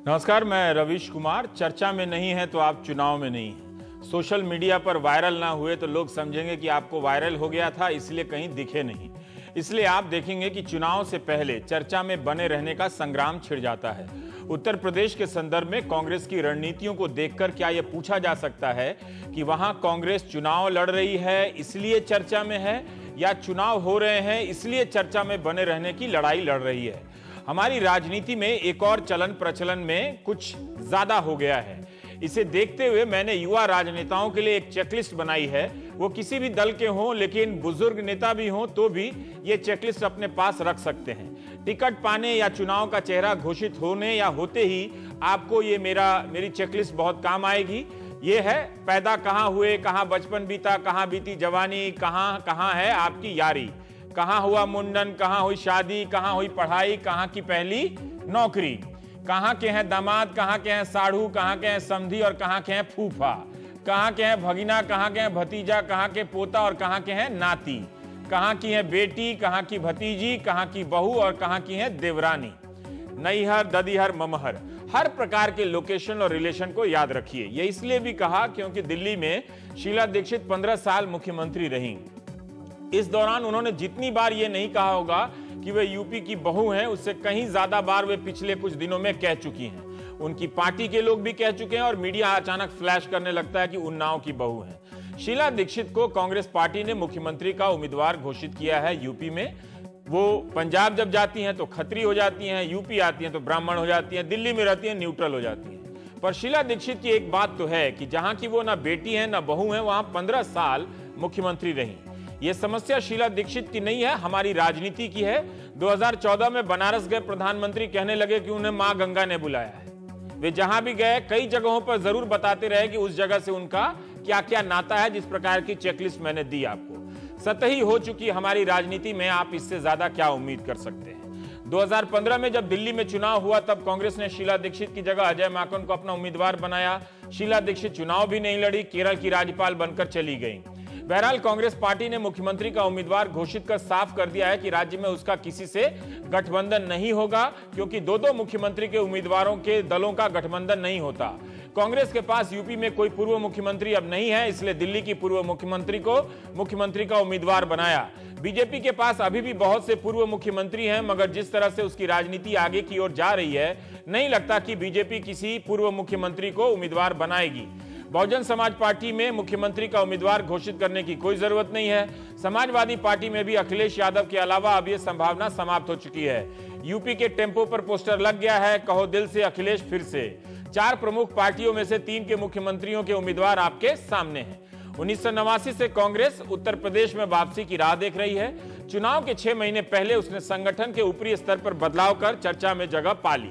नमस्कार, मैं रवीश कुमार। चर्चा में नहीं है तो आप चुनाव में नहीं हैं। सोशल मीडिया पर वायरल ना हुए तो लोग समझेंगे कि आपको वायरल हो गया था, इसलिए कहीं दिखे नहीं। इसलिए आप देखेंगे कि चुनाव से पहले चर्चा में बने रहने का संग्राम छिड़ जाता है। उत्तर प्रदेश के संदर्भ में कांग्रेस की रणनीतियों को देखकर क्या यह पूछा जा सकता है कि वहां कांग्रेस चुनाव लड़ रही है इसलिए चर्चा में है, या चुनाव हो रहे हैं इसलिए चर्चा में बने रहने की लड़ाई लड़ रही है? हमारी राजनीति में एक और चलन प्रचलन में कुछ ज्यादा हो गया है। इसे देखते हुए मैंने युवा राजनेताओं के लिए एक चेकलिस्ट बनाई है। वो किसी भी दल के हों, लेकिन बुजुर्ग नेता भी हों तो भी ये चेकलिस्ट अपने पास रख सकते हैं। टिकट पाने या चुनाव का चेहरा घोषित होने या होते ही आपको ये मेरी चेकलिस्ट बहुत काम आएगी। ये है: पैदा कहाँ हुए, कहाँ बचपन बीता, कहाँ बीती जवानी, कहाँ कहाँ है आपकी यारी, कहाँ हुआ मुंडन, कहाँ हुई शादी, कहाँ हुई पढ़ाई, कहाँ की पहली नौकरी, कहाँ के हैं दामाद, कहाँ के हैं साढ़ू, कहाँ के हैं समधी और कहाँ के हैं फूफा, कहाँ के हैं भगिना, कहाँ के हैं भतीजा, कहाँ के पोता और कहाँ के हैं नाती, कहाँ की है बेटी, कहाँ की भतीजी, कहाँ की बहू और कहाँ की है देवरानी, नैहर, ददीहर, ममहर। हर प्रकार के लोकेशन और रिलेशन को याद रखिए। ये इसलिए भी कहा क्योंकि दिल्ली में शीला दीक्षित 15 साल मुख्यमंत्री रहीं। इस दौरान उन्होंने जितनी बार ये नहीं कहा होगा कि वे यूपी की बहू हैं, उससे कहीं ज्यादा बार वे पिछले कुछ दिनों में कह चुकी हैं। उनकी पार्टी के लोग भी कह चुके हैं और मीडिया अचानक फ्लैश करने लगता है कि उन्नाव की बहू हैं। शीला दीक्षित को कांग्रेस पार्टी ने मुख्यमंत्री का उम्मीदवार घोषित किया है यूपी में। वो पंजाब जब जाती हैं तो खत्री हो जाती हैं, यूपी आती हैं तो ब्राह्मण हो जाती हैं, दिल्ली में रहती हैं न्यूट्रल हो जाती हैं। पर शीला दीक्षित की एक बात तो है कि जहां की वो ना बेटी है ना बहू है, वहां 15 साल मुख्यमंत्री रही। ये समस्या शीला दीक्षित की नहीं है, हमारी राजनीति की है। 2014 में बनारस गए प्रधानमंत्री कहने लगे कि उन्हें मां गंगा ने बुलाया है। वे जहां भी गए कई जगहों पर जरूर बताते रहे कि उस जगह से उनका क्या क्या नाता है। जिस प्रकार की चेकलिस्ट मैंने दी आपको, सतही हो चुकी हमारी राजनीति में आप इससे ज्यादा क्या उम्मीद कर सकते हैं? 2015 में जब दिल्ली में चुनाव हुआ तब कांग्रेस ने शीला दीक्षित की जगह अजय माकन को अपना उम्मीदवार बनाया। शीला दीक्षित चुनाव भी नहीं लड़ी, केरल की राज्यपाल बनकर चली गई। बहरहाल कांग्रेस पार्टी ने मुख्यमंत्री का उम्मीदवार घोषित कर साफ कर दिया है कि राज्य में उसका किसी से गठबंधन नहीं होगा, क्योंकि दो मुख्यमंत्री के उम्मीदवारों के दलों का गठबंधन नहीं होता। कांग्रेस के पास यूपी में कोई पूर्व मुख्यमंत्री अब नहीं है, इसलिए दिल्ली की पूर्व मुख्यमंत्री को मुख्यमंत्री का उम्मीदवार बनाया। बीजेपी के पास अभी भी बहुत से पूर्व मुख्यमंत्री हैं, मगर जिस तरह से उसकी राजनीति आगे की ओर जा रही है, नहीं लगता कि बीजेपी किसी पूर्व मुख्यमंत्री को उम्मीदवार बनाएगी। बहुजन समाज पार्टी में मुख्यमंत्री का उम्मीदवार घोषित करने की कोई जरूरत नहीं है। समाजवादी पार्टी में भी अखिलेश यादव के अलावा अब यह संभावना समाप्त हो चुकी है। यूपी के टेम्पो पर पोस्टर लग गया है, कहो दिल से अखिलेश फिर से। 4 प्रमुख पार्टियों में से 3 के मुख्यमंत्रियों के उम्मीदवार आपके सामने हैं। 1989 से कांग्रेस उत्तर प्रदेश में वापसी की राह देख रही है। चुनाव के 6 महीने पहले उसने संगठन के ऊपरी स्तर पर बदलाव कर चर्चा में जगह पा ली।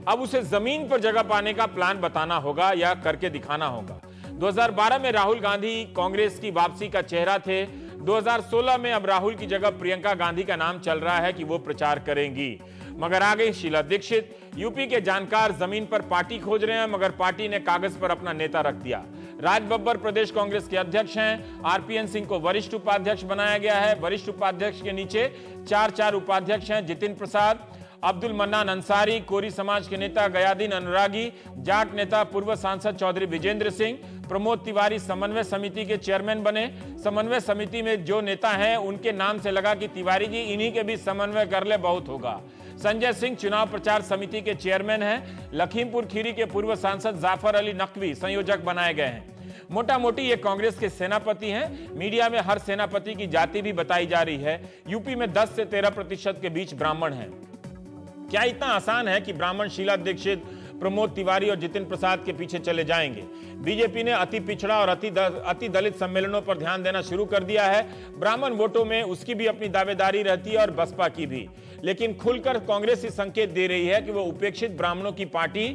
अब उसे जमीन पर जगह पाने का प्लान बताना होगा या करके दिखाना होगा। 2012 में राहुल गांधी कांग्रेस की वापसी का चेहरा थे। 2016 में अब राहुल की जगह प्रियंका गांधी का नाम चल रहा है कि वो प्रचार करेंगी। मगर आ गई शीला दीक्षित। यूपी के जानकार जमीन पर पार्टी खोज रहे हैं, मगर पार्टी ने कागज पर अपना नेता रख दिया। राज बब्बर प्रदेश कांग्रेस के अध्यक्ष हैं। आरपीएन सिंह को वरिष्ठ उपाध्यक्ष बनाया गया है। वरिष्ठ उपाध्यक्ष के नीचे 4 उपाध्यक्ष हैं: जितिन प्रसाद, अब्दुल मन्नान अंसारी, कोरी समाज के नेता गयादीन अनुरागी, जाट नेता पूर्व सांसद चौधरी विजेंद्र सिंह, प्रमोद तिवारी समन्वय समिति के चेयरमैन बने। समन्वय समिति में जो नेता हैं उनके नाम से लगा कि तिवारी जी इन्हीं के भी समन्वय कर ले बहुत होगा। संजय सिंह चुनाव प्रचार समिति के चेयरमैन हैं। लखीमपुर खीरी के पूर्व सांसद जाफर अली नकवी संयोजक बनाए गए हैं। मोटा मोटी ये कांग्रेस के सेनापति हैं। मीडिया में हर सेनापति की जाति भी बताई जा रही है। यूपी में 10 से 13% के बीच ब्राह्मण हैं। क्या इतना आसान है कि ब्राह्मण शीला दीक्षित, प्रमोद तिवारी और जितिन प्रसाद के पीछे चले जाएंगे? बीजेपी ने अति पिछड़ा और अति दलित सम्मेलनों पर ध्यान देना शुरू कर दिया है। ब्राह्मण वोटों में उसकी भी अपनी दावेदारी रहती है और बसपा की भी, लेकिन खुलकर कांग्रेस ही संकेत दे रही है कि वो उपेक्षित ब्राह्मणों की पार्टी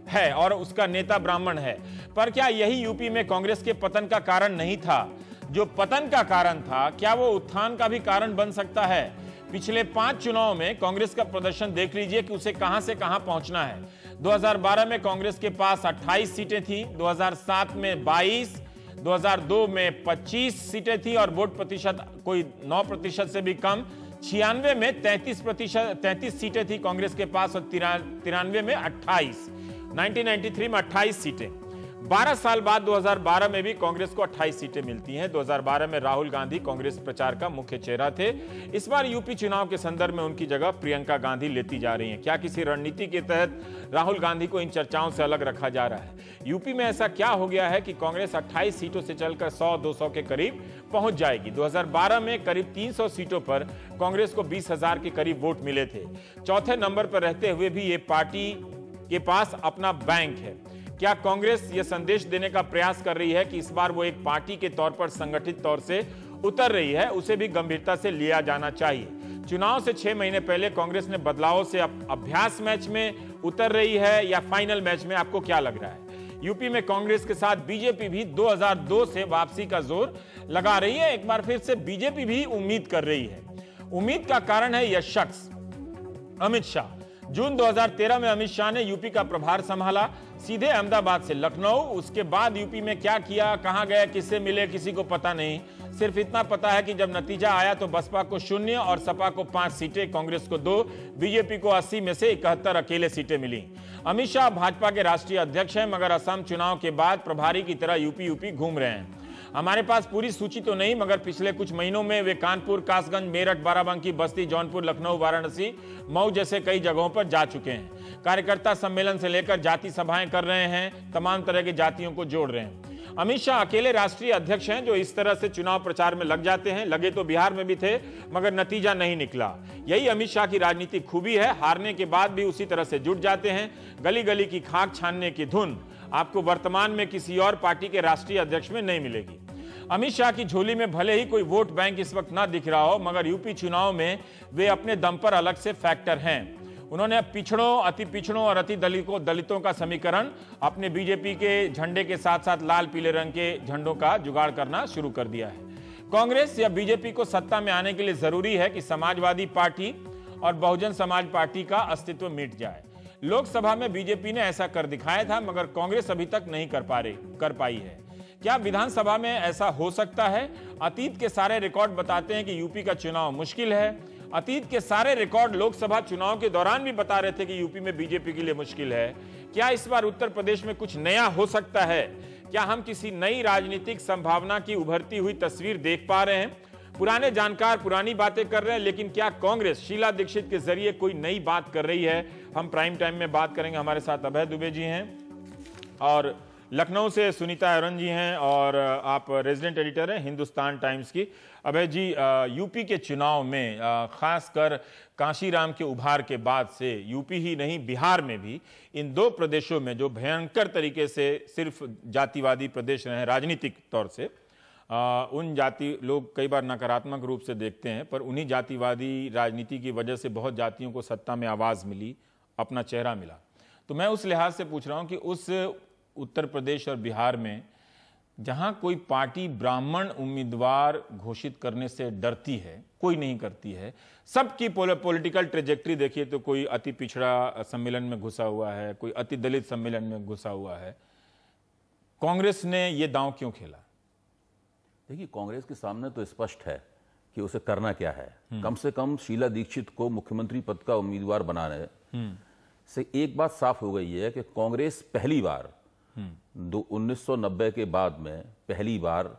है और उसका नेता ब्राह्मण है। पर क्या यही यूपी में कांग्रेस के पतन का कारण नहीं था? जो पतन का कारण था, क्या वो उत्थान का भी कारण बन सकता है? पिछले 5 चुनाव में कांग्रेस का प्रदर्शन देख लीजिए कि उसे कहां से कहां पहुंचना है। 2012 में कांग्रेस के पास 28 सीटें थी, 2007 में 22, 2002 में 25 सीटें थी और वोट प्रतिशत कोई 9% से भी कम। 96 में 33 सीटें थी कांग्रेस के पास और 93 में 28। 1993 में 28 सीटें। 12 साल बाद 2012 में भी कांग्रेस को 28 सीटें मिलती हैं। 2012 में राहुल गांधी कांग्रेस प्रचार का मुख्य चेहरा थे। इस बार यूपी चुनाव के संदर्भ में उनकी जगह प्रियंका गांधी लेती जा रही हैं। क्या किसी रणनीति के तहत राहुल गांधी को इन चर्चाओं से अलग रखा जा रहा है? यूपी में ऐसा क्या हो गया है कि कांग्रेस 28 सीटों से चलकर 100-200 के करीब पहुंच जाएगी? 2012 में करीब 300 सीटों पर कांग्रेस को 20,000 के करीब वोट मिले थे। चौथे नंबर पर रहते हुए भी ये पार्टी के पास अपना बैंक है। क्या कांग्रेस यह संदेश देने का प्रयास कर रही है कि इस बार वो एक पार्टी के तौर पर संगठित तौर से उतर रही है? उसे भी गंभीरता से लिया जाना चाहिए। चुनाव से 6 महीने पहले कांग्रेस ने बदलावों से अभ्यास मैच में उतर रही है या फाइनल मैच में? आपको क्या लग रहा है? यूपी में कांग्रेस के साथ बीजेपी भी 2002 से वापसी का जोर लगा रही है। एक बार फिर से बीजेपी भी उम्मीद कर रही है। उम्मीद का कारण है यह शख्स, अमित शाह। जून 2013 में अमित शाह ने यूपी का प्रभार संभाला, सीधे अहमदाबाद से लखनऊ। उसके बाद यूपी में क्या किया, कहां गए, किससे मिले, किसी को पता नहीं। सिर्फ इतना पता है कि जब नतीजा आया तो बसपा को 0 और सपा को 5 सीटें, कांग्रेस को 2, बीजेपी को 80 में से 71 अकेले सीटें मिली। अमित शाह भाजपा के राष्ट्रीय अध्यक्ष हैं, मगर असम चुनाव के बाद प्रभारी की तरह यूपी घूम रहे हैं। हमारे पास पूरी सूची तो नहीं, मगर पिछले कुछ महीनों में वे कानपुर, कासगंज, मेरठ, बाराबंकी, बस्ती, जौनपुर, लखनऊ, वाराणसी, मऊ जैसे कई जगहों पर जा चुके हैं। कार्यकर्ता सम्मेलन से लेकर जाति सभाएं कर रहे हैं, तमाम तरह की जातियों को जोड़ रहे हैं। अमित शाह अकेले राष्ट्रीय अध्यक्ष हैं जो इस तरह से चुनाव प्रचार में लग जाते हैं। लगे तो बिहार में भी थे, मगर नतीजा नहीं निकला। यही अमित शाह की राजनीतिक खूबी है। हारने के बाद भी उसी तरह से जुट जाते हैं। गली गली की खाक छानने की धुन आपको वर्तमान में किसी और पार्टी के राष्ट्रीय अध्यक्ष में नहीं मिलेगी। अमित शाह की झोली में भले ही कोई वोट बैंक इस वक्त ना दिख रहा हो, मगर यूपी चुनाव में वे अपने दम पर अलग से फैक्टर हैं। उन्होंने पिछड़ों, अति पिछड़ों और अति दलितों का समीकरण अपने बीजेपी के झंडे के साथ साथ लाल पीले रंग के झंडों का जुगाड़ करना शुरू कर दिया है। कांग्रेस या बीजेपी को सत्ता में आने के लिए जरूरी है कि समाजवादी पार्टी और बहुजन समाज पार्टी का अस्तित्व मिट जाए। लोकसभा में बीजेपी ने ऐसा कर दिखाया था, मगर कांग्रेस अभी तक नहीं कर पाई है। क्या विधानसभा में ऐसा हो सकता है? अतीत के सारे रिकॉर्ड बताते हैं कि यूपी का चुनाव मुश्किल है। अतीत के सारे रिकॉर्ड लोकसभा चुनाव के दौरान भी बता रहे थे कि यूपी में बीजेपी के लिए मुश्किल है। क्या इस बार उत्तर प्रदेश में कुछ नया हो सकता है? क्या हम किसी नई राजनीतिक संभावना की उभरती हुई तस्वीर देख पा रहे हैं? पुराने जानकार पुरानी बातें कर रहे हैं, लेकिन क्या कांग्रेस शीला दीक्षित के जरिए कोई नई बात कर रही है? हम प्राइम टाइम में बात करेंगे। हमारे साथ अभय दुबे जी हैं और लखनऊ से सुनीता अरुण जी हैं, और आप रेजिडेंट एडिटर हैं हिंदुस्तान टाइम्स की। अभय जी, यूपी के चुनाव में खासकर कांशीराम के उभार के बाद से यूपी ही नहीं बिहार में भी, इन 2 प्रदेशों में जो भयंकर तरीके से सिर्फ जातिवादी प्रदेश रहे राजनीतिक तौर से, उन जाति लोग कई बार नकारात्मक रूप से देखते हैं, पर उन्हीं जातिवादी राजनीति की वजह से बहुत जातियों को सत्ता में आवाज़ मिली, अपना चेहरा मिला। तो मैं उस लिहाज से पूछ रहा हूँ कि उस उत्तर प्रदेश और बिहार में जहां कोई पार्टी ब्राह्मण उम्मीदवार घोषित करने से डरती है, कोई नहीं करती है, सबकी पॉलिटिकल ट्रेजेक्टरी देखिए तो कोई अति पिछड़ा सम्मेलन में घुसा हुआ है, कोई अति दलित सम्मेलन में घुसा हुआ है, कांग्रेस ने ये दांव क्यों खेला? देखिए, कांग्रेस के सामने तो स्पष्ट है कि उसे करना क्या है। कम से कम शीला दीक्षित को मुख्यमंत्री पद का उम्मीदवार बनाने से एक बात साफ हो गई है कि कांग्रेस पहली बार 1990 के बाद में पहली बार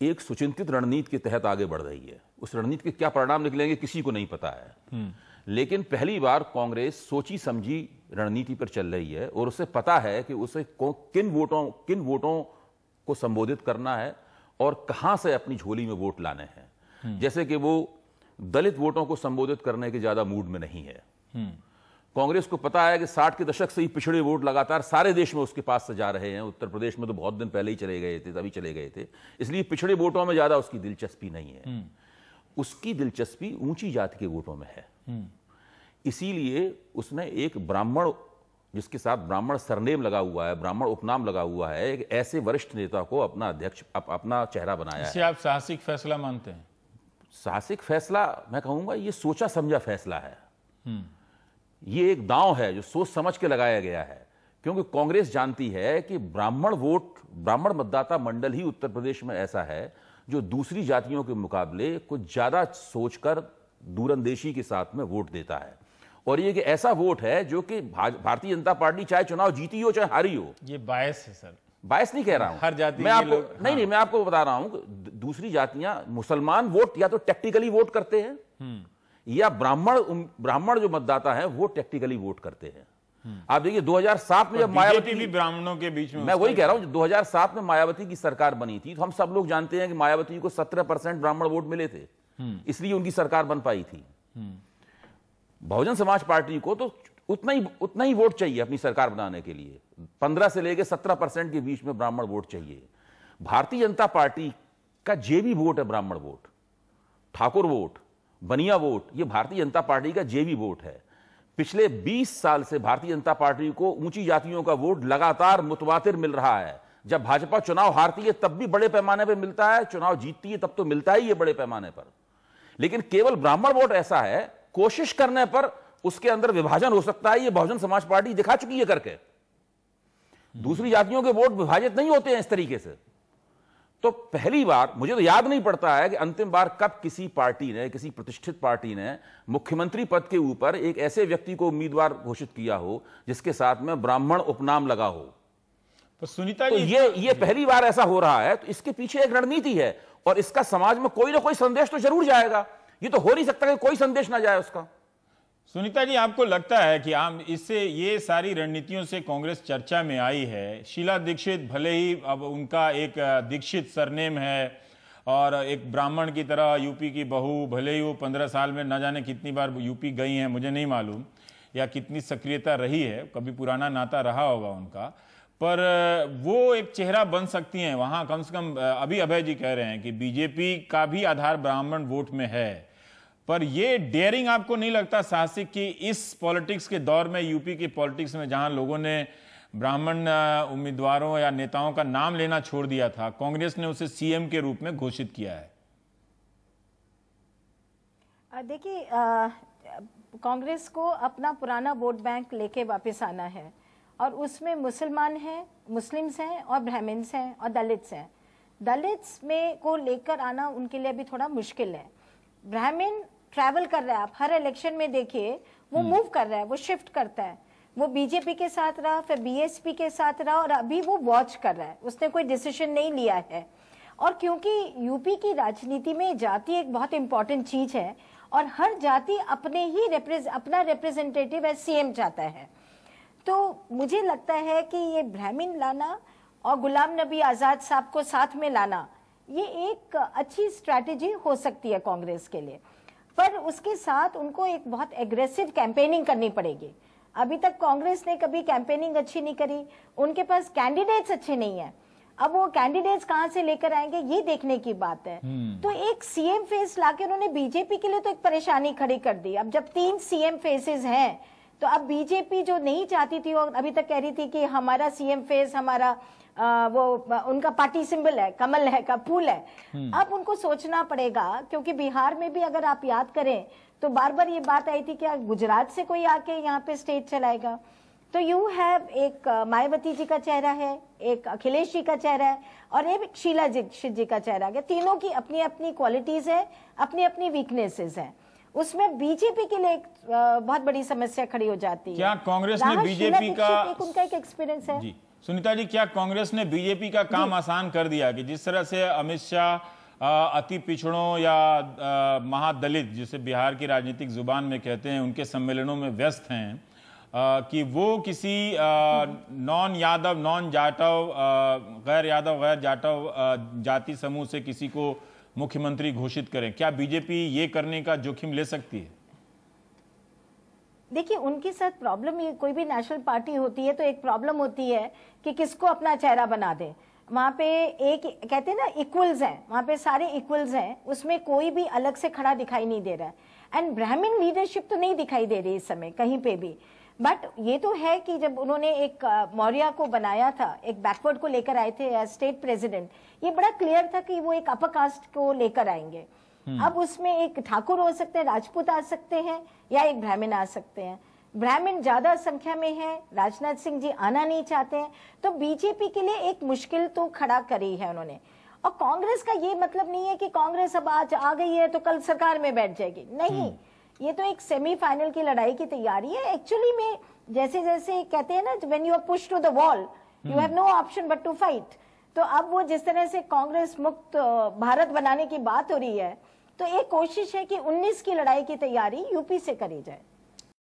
एक सुचिंतित रणनीति के तहत आगे बढ़ रही है। उस रणनीति के क्या परिणाम निकलेंगे किसी को नहीं पता है, लेकिन पहली बार कांग्रेस सोची समझी रणनीति पर चल रही है और उसे पता है कि उसे किन वोटों को संबोधित करना है और कहां से अपनी झोली में वोट लाने हैं। जैसे कि वो दलित वोटों को संबोधित करने के ज्यादा मूड में नहीं है। कांग्रेस को पता है कि 60 के दशक से ही पिछड़े वोट लगातार सारे देश में उसके पास से जा रहे हैं। उत्तर प्रदेश में तो बहुत दिन पहले ही चले गए थे, तभी चले गए थे, इसलिए पिछड़े वोटों में ज्यादा उसकी दिलचस्पी नहीं है। उसकी दिलचस्पी ऊंची जाति के वोटों में है। इसीलिए उसने एक ब्राह्मण, जिसके साथ ब्राह्मण सरनेम लगा हुआ है, ब्राह्मण उपनाम लगा हुआ है, एक ऐसे वरिष्ठ नेता को अपना अध्यक्ष, अपना चेहरा बनाया है। इसे आप साहसिक फैसला मानते हैं? साहसिक फैसला मैं कहूंगा ये सोचा समझा फैसला है। ये एक दांव है जो सोच समझ के लगाया गया है, क्योंकि कांग्रेस जानती है कि ब्राह्मण मतदाता मंडल ही उत्तर प्रदेश में ऐसा है जो दूसरी जातियों के मुकाबले कुछ ज्यादा सोचकर दूरंदेशी के साथ में वोट देता है। और ये कि ऐसा वोट है जो कि भारतीय जनता पार्टी चाहे चुनाव जीती हो चाहे हारी हो। ये बायस है सर, बायस नहीं कह रहा हूं, हर जाति मैं आपको नहीं, मैं आपको बता रहा हूं दूसरी जातियां, मुसलमान वोट या तो टैक्टिकली वोट करते हैं या ब्राह्मण जो मतदाता है वो टैक्टिकली वोट करते हैं। आप देखिए 2007 में जब मायावती भी ब्राह्मणों के बीच में, मैं वही कह रहा हूं 2007 में मायावती की सरकार बनी थी तो हम सब लोग जानते हैं कि मायावती को 17% ब्राह्मण वोट मिले थे, इसलिए उनकी सरकार बन पाई थी। बहुजन समाज पार्टी को तो उतना ही वोट चाहिए अपनी सरकार बनाने के लिए, 15 से लेकर 17% के बीच में ब्राह्मण वोट चाहिए। भारतीय जनता पार्टी का जेबी वोट है ब्राह्मण वोट, ठाकुर वोट, बनिया वोट, ये भारतीय जनता पार्टी का जेबी वोट है। पिछले 20 साल से भारतीय जनता पार्टी को ऊंची जातियों का वोट लगातार मुतवातिर मिल रहा है। जब भाजपा चुनाव हारती है तब भी बड़े पैमाने पर मिलता है, चुनाव जीतती है तब तो मिलता ही है बड़े पैमाने पर। लेकिन केवल ब्राह्मण वोट ऐसा है, कोशिश करने पर उसके अंदर विभाजन हो सकता है, ये बहुजन समाज पार्टी दिखा चुकी है करके। दूसरी जातियों के वोट विभाजित नहीं होते हैं इस तरीके से। तो पहली बार, मुझे तो याद नहीं पड़ता है कि अंतिम बार कब किसी पार्टी ने, किसी प्रतिष्ठित पार्टी ने मुख्यमंत्री पद के ऊपर एक ऐसे व्यक्ति को उम्मीदवार घोषित किया हो जिसके साथ में ब्राह्मण उपनाम लगा हो। तो सुनीता जी, ये पहली बार ऐसा हो रहा है, तो इसके पीछे एक रणनीति है और इसका समाज में कोई ना कोई संदेश तो जरूर जाएगा। ये तो हो नहीं सकता कि कोई संदेश ना जाए उसका। सुनीता जी, आपको लगता है कि आम इससे ये सारी रणनीतियों से कांग्रेस चर्चा में आई है? शीला दीक्षित भले ही अब उनका एक दीक्षित सरनेम है और एक ब्राह्मण की तरह यूपी की बहू, भले ही वो 15 साल में न जाने कितनी बार यूपी गई हैं, मुझे नहीं मालूम, या कितनी सक्रियता रही है, कभी पुराना नाता रहा होगा उनका, पर वो एक चेहरा बन सकती हैं वहां। कम से कम अभी अभय जी कह रहे हैं कि बीजेपी का भी आधार ब्राह्मण वोट में है, पर ये डेयरिंग आपको नहीं लगता साहसिक कि इस पॉलिटिक्स के दौर में, यूपी की पॉलिटिक्स में जहां लोगों ने ब्राह्मण उम्मीदवारों या नेताओं का नाम लेना छोड़ दिया था, कांग्रेस ने उसे सीएम के रूप में घोषित किया है? देखिए, कांग्रेस को अपना पुराना वोट बैंक लेके वापस आना है और उसमें मुसलमान हैं, मुस्लिम्स हैं और ब्राह्मण्स हैं और दलित्स हैं। दलित्स में को लेकर आना उनके लिए अभी थोड़ा मुश्किल है। ब्राह्मण ट्रैवल कर रहा है, आप हर इलेक्शन में देखिए वो मूव कर रहा है, वो शिफ्ट करता है। वो बीजेपी के साथ रहा, फिर बीएसपी के साथ रहा और अभी वो वॉच कर रहा है, उसने कोई डिसीजन नहीं लिया है। और क्योंकि यूपी की राजनीति में जाति एक बहुत इंपॉर्टेंट चीज है और हर जाति अपने ही अपना रिप्रेजेंटेटिव है सीएम चाहता है, तो मुझे लगता है कि ये ब्राह्मण लाना और गुलाम नबी आजाद साहब को साथ में लाना ये एक अच्छी स्ट्रैटेजी हो सकती है कांग्रेस के लिए। पर उसके साथ उनको एक बहुत एग्रेसिव कैंपेनिंग करनी पड़ेगी। अभी तक कांग्रेस ने कभी कैंपेनिंग अच्छी नहीं करी, उनके पास कैंडिडेट्स अच्छे नहीं है। अब वो कैंडिडेट्स कहां से लेकर आएंगे ये देखने की बात है। तो एक सीएम फेस लाके उन्होंने बीजेपी के लिए तो एक परेशानी खड़ी कर दी। अब जब 3 सीएम फेसेस हैं तो अब बीजेपी जो नहीं चाहती थी और अभी तक कह रही थी कि हमारा सीएम फेस हमारा वो उनका पार्टी सिंबल है, कमल है, का फूल है, अब उनको सोचना पड़ेगा। क्योंकि बिहार में भी अगर आप याद करें तो बार बार ये बात आई थी कि गुजरात से कोई आके यहाँ पे स्टेट चलाएगा। तो यू हैव एक मायावती जी का चेहरा है, एक अखिलेश जी का चेहरा है और एक शीला दीक्षित जी का चेहरा है। तीनों की अपनी अपनी क्वालिटीज है, अपनी अपनी वीकनेसेस है। उसमें बीजेपी के लिए एक बहुत बड़ी समस्या खड़ी हो जाती है। क्या कांग्रेस ने बीजेपी का उनका एक एक्सपीरियंस है? जी सुनीता जी, क्या कांग्रेस ने बीजेपी का काम आसान कर दिया कि जिस तरह से अमित शाह अति पिछड़ों या महादलित, जिसे बिहार की राजनीतिक जुबान में कहते हैं, उनके सम्मेलनों में व्यस्त हैं, कि वो किसी नॉन यादव, नॉन जाटव, गैर यादव, गैर जाटव जाति समूह से किसी को मुख्यमंत्री घोषित करें? क्या बीजेपी ये करने का जोखिम ले सकती है? देखिए, उनके साथ प्रॉब्लम, ये कोई भी नेशनल पार्टी होती है तो एक प्रॉब्लम होती है कि किसको अपना चेहरा बना दे। वहां पे एक कहते हैं ना इक्वल्स हैं, वहां पे सारे इक्वल्स हैं, उसमें कोई भी अलग से खड़ा दिखाई नहीं दे रहा है। एंड ब्राह्मण लीडरशिप तो नहीं दिखाई दे रही इस समय कहीं पे भी। बट ये तो है कि जब उन्होंने एक मौर्य को बनाया था, एक बैकवर्ड को लेकर आए थे एज स्टेट प्रेसिडेंट, ये बड़ा क्लियर था कि वो एक अपर कास्ट को लेकर आएंगे। अब उसमें एक ठाकुर हो सकते हैं, राजपूत आ सकते हैं या एक ब्राह्मण आ सकते हैं। ब्राह्मण ज्यादा संख्या में है, राजनाथ सिंह जी आना नहीं चाहते हैं, तो बीजेपी के लिए एक मुश्किल तो खड़ा करी है उन्होंने। और कांग्रेस का ये मतलब नहीं है कि कांग्रेस अब आज आ गई है तो कल सरकार में बैठ जाएगी, नहीं। ये तो एक सेमीफाइनल की लड़ाई की तैयारी है एक्चुअली में। जैसे जैसे कहते हैं ना, when you are push to the wall you have no option but to fight. तो अब वो जिस तरह से कांग्रेस मुक्त भारत बनाने की बात हो रही है, तो एक कोशिश है कि 19 की लड़ाई की तैयारी यूपी से करी जाए।